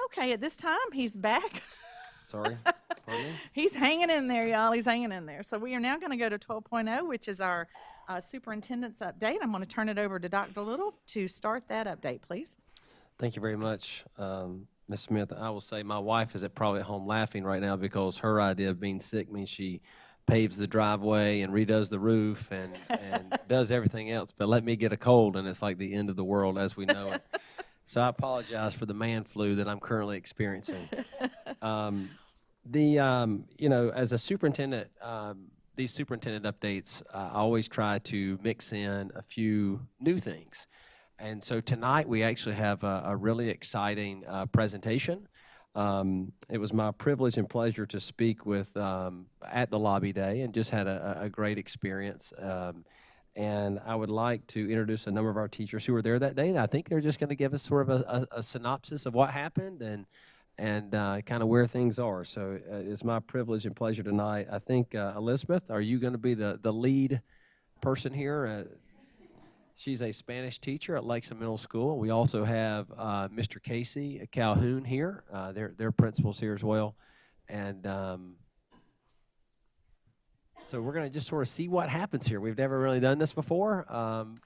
Okay, at this time, he's back. Sorry. Pardon me? He's hanging in there, y'all. He's hanging in there. So we are now going to go to 12.0, which is our superintendent's update. I'm going to turn it over to Dr. Little to start that update, please. Thank you very much, Ms. Smith. I will say my wife is probably at home laughing right now because her idea of being sick means she paves the driveway and redoes the roof and does everything else. But let me get a cold, and it's like the end of the world as we know it. So I apologize for the man flu that I'm currently experiencing. As a superintendent, these superintendent updates, I always try to mix in a few new things. And so tonight we actually have a really exciting presentation. It was my privilege and pleasure to speak with at the Lobby Day and just had a great experience. And I would like to introduce a number of our teachers who were there that day. And I think they're just going to give us sort of a synopsis of what happened and kind of where things are. So it's my privilege and pleasure tonight. I think, Elizabeth, are you going to be the lead person here? She's a Spanish teacher at Lexington Middle School. We also have Mr. Casey Calhoun here. They're principals here as well. And so we're going to just sort of see what happens here. We've never really done this before,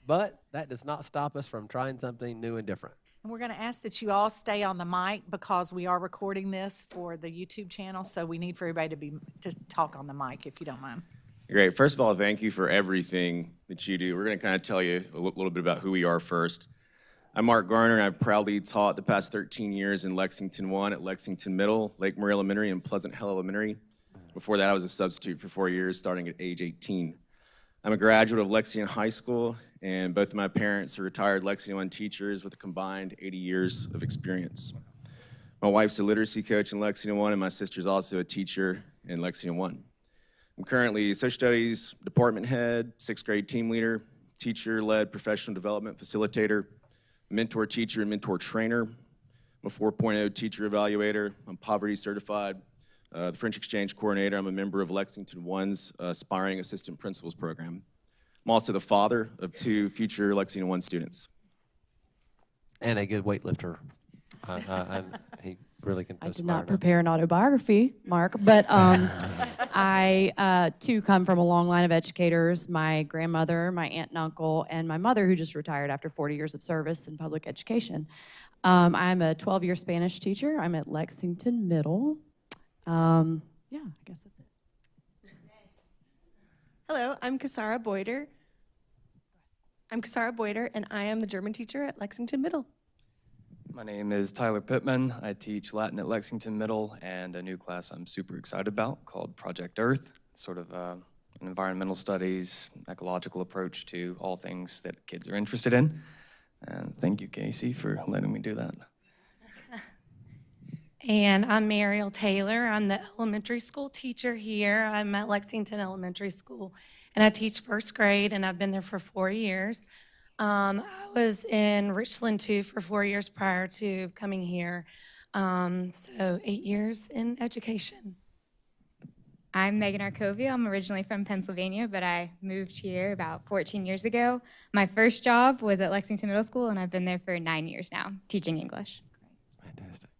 but that does not stop us from trying something new and different. And we're going to ask that you all stay on the mic because we are recording this for the YouTube channel, so we need for everybody to talk on the mic, if you don't mind. Great. First of all, thank you for everything that you do. We're going to kind of tell you a little bit about who we are first. I'm Mark Garner, and I've proudly taught the past 13 years in Lexington 1 at Lexington Middle, Lake Murray Elementary, and Pleasant Hill Elementary. Before that, I was a substitute for 4 years, starting at age 18. I'm a graduate of Lexington High School, and both of my parents are retired Lexington 1 teachers with a combined 80 years of experience. My wife's a literacy coach in Lexington 1, and my sister's also a teacher in Lexington 1. I'm currently social studies department head, 6th grade team leader, teacher-led professional development facilitator, mentor teacher and mentor trainer. I'm a 4.0 teacher evaluator. I'm poverty certified. The French exchange coordinator. I'm a member of Lexington 1's Aspiring Assistant Principals program. I'm also the father of 2 future Lexington 1 students. And a good weightlifter. He really can. I did not prepare an autobiography, Mark, but I too come from a long line of educators. My grandmother, my aunt and uncle, and my mother, who just retired after 40 years of service in public education. I'm a 12-year Spanish teacher. I'm at Lexington Middle. Yeah, I guess that's it. Hello, I'm Kasara Boyder. And I am the German teacher at Lexington Middle. My name is Tyler Pittman. I teach Latin at Lexington Middle and a new class I'm super excited about called Project Earth. It's sort of an environmental studies, ecological approach to all things that kids are interested in. And thank you, Casey, for letting me do that. And I'm Mariel Taylor. I'm the elementary school teacher here. I'm at Lexington Elementary School, and I teach 1st grade, and I've been there for 4 years. I was in Richland, too, for 4 years prior to coming here, so 8 years in education. I'm Megan Arcovia. I'm originally from Pennsylvania, but I moved here about 14 years ago. My first job was at Lexington Middle School, and I've been there for 9 years now, teaching English. Fantastic.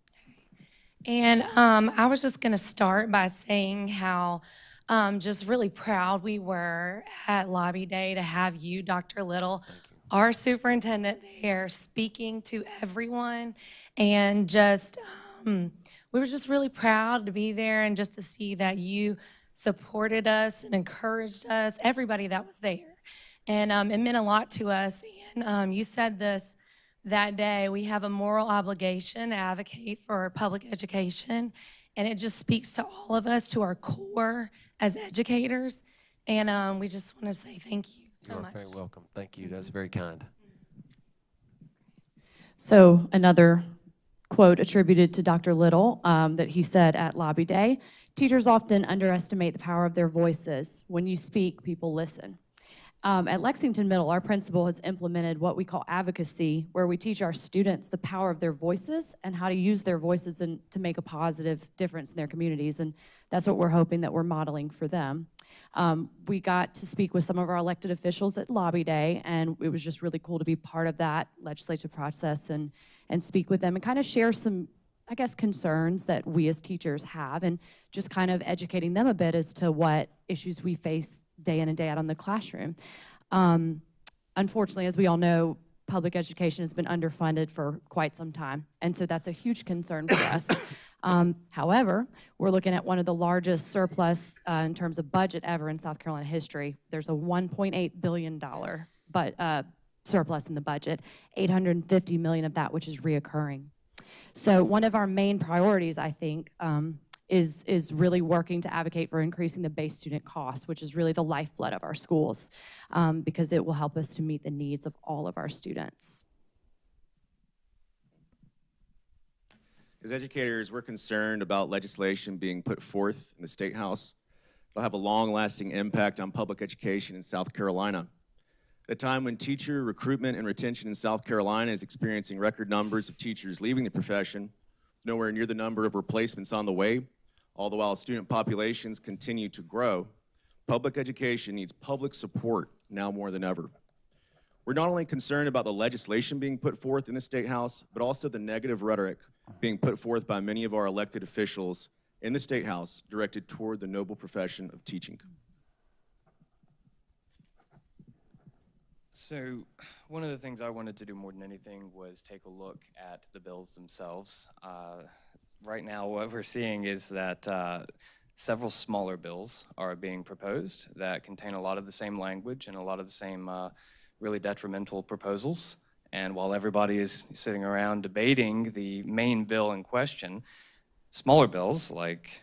And I was just going to start by saying how just really proud we were at Lobby Day to have you, Dr. Little, our superintendent there, speaking to everyone. And just, we were just really proud to be there and just to see that you supported us and encouraged us, everybody that was there. And it meant a lot to us. And you said this that day, we have a moral obligation to advocate for public education, and it just speaks to all of us, to our core as educators, and we just want to say thank you so much. You are very welcome. Thank you. That's very kind. So another quote attributed to Dr. Little that he said at Lobby Day, teachers often underestimate the power of their voices. When you speak, people listen. At Lexington Middle, our principal has implemented what we call advocacy, where we teach our students the power of their voices and how to use their voices to make a positive difference in their communities, and that's what we're hoping that we're modeling for them. We got to speak with some of our elected officials at Lobby Day, and it was just really cool to be part of that legislative process and speak with them and kind of share some I guess, concerns that we as teachers have, and just kind of educating them a bit as to what issues we face day in and day out in the classroom. Unfortunately, as we all know, public education has been underfunded for quite some time, and so that's a huge concern for us. However, we're looking at one of the largest surplus in terms of budget ever in South Carolina history. There's a $1.8 billion surplus in the budget, $850 million of that which is reoccurring. So one of our main priorities, I think, is really working to advocate for increasing the base student cost, which is really the lifeblood of our schools, because it will help us to meet the needs of all of our students. As educators, we're concerned about legislation being put forth in the State House. It'll have a long-lasting impact on public education in South Carolina. At a time when teacher recruitment and retention in South Carolina is experiencing record numbers of teachers leaving the profession, nowhere near the number of replacements on the way, all the while student populations continue to grow, public education needs public support now more than ever. We're not only concerned about the legislation being put forth in the State House, but also the negative rhetoric being put forth by many of our elected officials in the State House directed toward the noble profession of teaching. So one of the things I wanted to do more than anything was take a look at the bills themselves. Right now, what we're seeing is that several smaller bills are being proposed that contain a lot of the same language and a lot of the same really detrimental proposals. And while everybody is sitting around debating the main bill in question, smaller bills like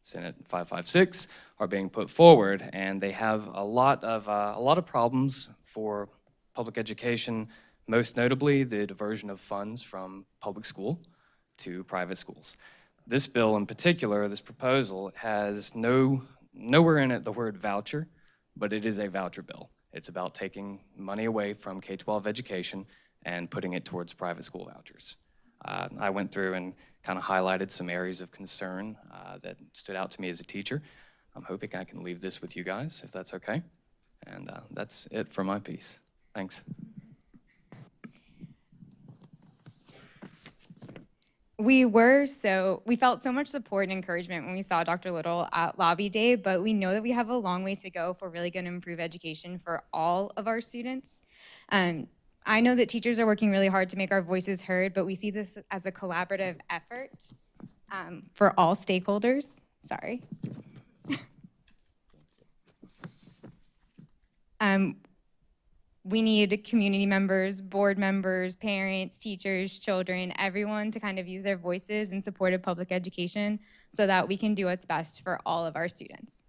Senate 556 are being put forward, and they have a lot of problems for public education, most notably the diversion of funds from public school to private schools. This bill in particular, this proposal, has nowhere in it the word voucher, but it is a voucher bill. It's about taking money away from K-12 education and putting it towards private school vouchers. I went through and kind of highlighted some areas of concern that stood out to me as a teacher. I'm hoping I can leave this with you guys, if that's okay. And that's it for my piece. Thanks. We felt so much support and encouragement when we saw Dr. Little at Lobby Day, but we know that we have a long way to go if we're really going to improve education for all of our students. I know that teachers are working really hard to make our voices heard, but we see this as a collaborative effort for all stakeholders. Sorry. We need community members, board members, parents, teachers, children, everyone to kind of use their voices in support of public education so that we can do what's best for all of our students.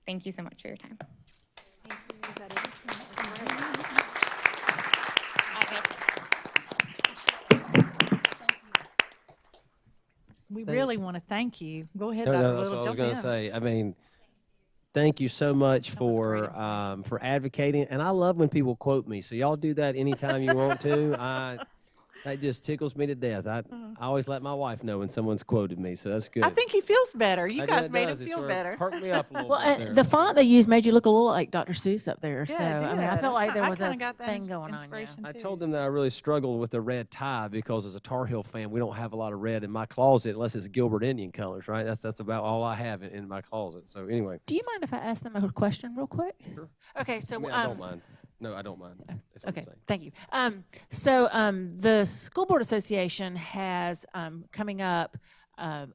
Thank you so much for your time. We really want to thank you. Go ahead, No, Dr. no, that's Little, what I was jump going in. to say. I mean, thank you so much That was great information. for advocating, and I love when people quote me. So y'all do that anytime you want to. That just tickles me to death. I always let my wife know when someone's quoted me, so that's good. I think he feels better. You That guys made him does. It feel sort of better. perked me up a little Well, bit there. the font they used made you look a little like Dr. Seuss up there. Yeah, So, it I mean, I did. felt like there I was a kinda got that thing going on. Yeah. inspiration I too. told them that I really struggled with the red tie because as a Tar Heel fan, we don't have a lot of red in my closet unless it's Gilbert Indian colors, right? That's about all I have in my closet. So anyway, Do you mind if I ask them a question real quick? Sure. Okay, so I mean, I don't mind. No, I don't mind. That's what Okay, I'm saying. thank you. The School Board Association has coming up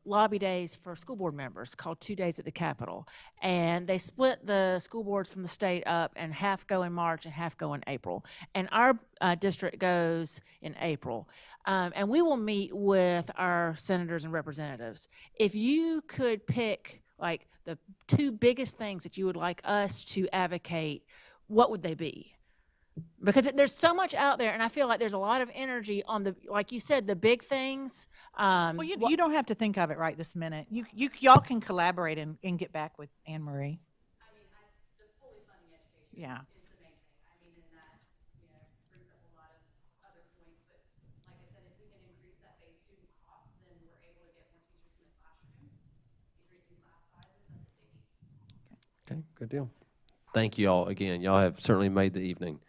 lobby days for school board members called 2 Days at the Capitol. And they split the school boards from the state up, and half go in March and half go in April. And our district goes in April. And we will meet with our senators and representatives. If you could pick like the 2 biggest things that you would like us to advocate, what would they be? Because there's so much out there, and I feel like there's a lot of energy on the, like you said, the big things. Well, you don't have to think of it right this minute. Y'all can collaborate and get back with Anne Marie. I mean, the fully funding education is the main thing. I mean, and that brings up a lot of other points. But like I said, if we can increase that base student cost, then we're able to get more teachers in the classrooms, increasing class sizes. That's a biggie. Okay, good deal. Thank you all again. Y'all have certainly made the evening.